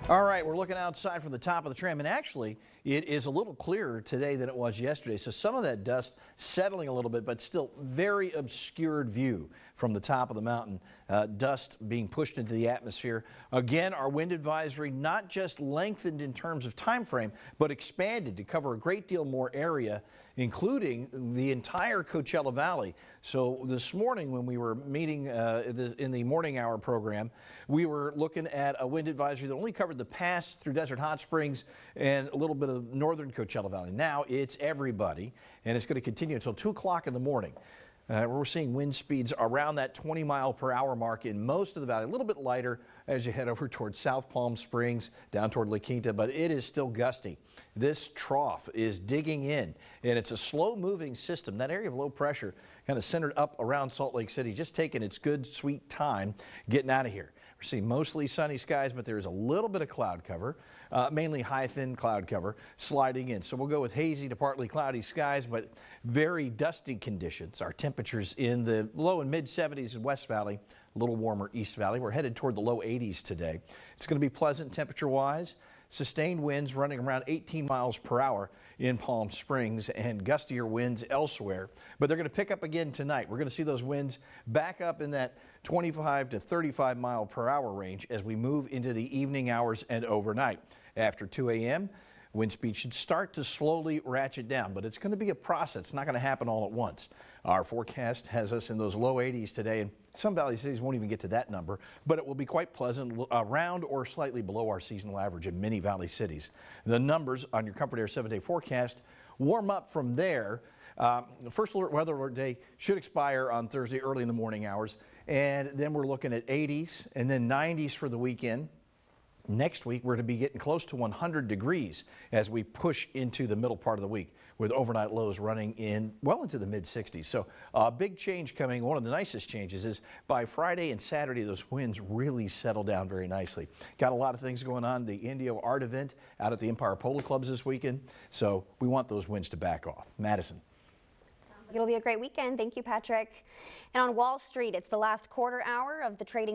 All right, we're looking outside from the top of the tram, and actually it is a little clearer today than it was yesterday. So some of that dust settling a little bit, but still very obscured view from the top of the mountain. Dust being pushed into the atmosphere. Again, our wind advisory not just lengthened in terms of time frame, but expanded to cover a great deal more area, including the entire Coachella Valley. So this morning when we were meeting in the morning hour program, we were looking at a wind advisory that only covered the pass through Desert Hot Springs and a little bit of northern Coachella Valley. Now it's everybody, and it's going to continue until 2 o'clock in the morning. We're seeing wind speeds around that 20-mile-per-hour mark in most of the valley, a little bit lighter as you head over towards South Palm Springs, down toward La Quinta, but it is still gusty. This trough is digging in, and it's a slow-moving system. That area of low pressure kind of centered up around Salt Lake City, just taking its good, sweet time getting out of here. We're seeing mostly sunny skies, but there's a little bit of cloud cover, mainly high, thin cloud cover sliding in. So we'll go with hazy to partly cloudy skies, but very dusty conditions. Our temperatures in the low and mid 70s in West Valley, a little warmer East Valley. We're headed toward the low 80s today. It's going to be pleasant temperature-wise. Sustained winds running around 18 miles per hour in Palm Springs and gustier winds elsewhere. But they're going to pick up again tonight. We're going to see those winds back up in that 25 to 35 mile per hour range as we move into the evening hours and overnight. After 2 a.m., wind speed should start to slowly ratchet down, but it's going to be a process. It's not going to happen all at once. Our forecast has us in those low 80s today, and some valley cities won't even get to that number, but it will be quite pleasant, around or slightly below our seasonal average in many valley cities. The numbers on your Comfort Air 7-day forecast warm up from there. The first weather alert day should expire on Thursday early in the morning hours, and then we're looking at 80s and then 90s for the weekend. Next week, we're to be getting close to 100 degrees as we push into the middle part of the week, with overnight lows running in well into the mid 60s. So a big change coming. One of the nicest changes is by Friday and Saturday, those winds really settle down very nicely. Got a lot of things going on. The Indio Art event out at the Empire Polo Clubs this weekend. So we want those winds to back off. Madison. It'll be a great weekend. Thank you, Patrick. And on Wall Street, it's the last quarter hour of the trading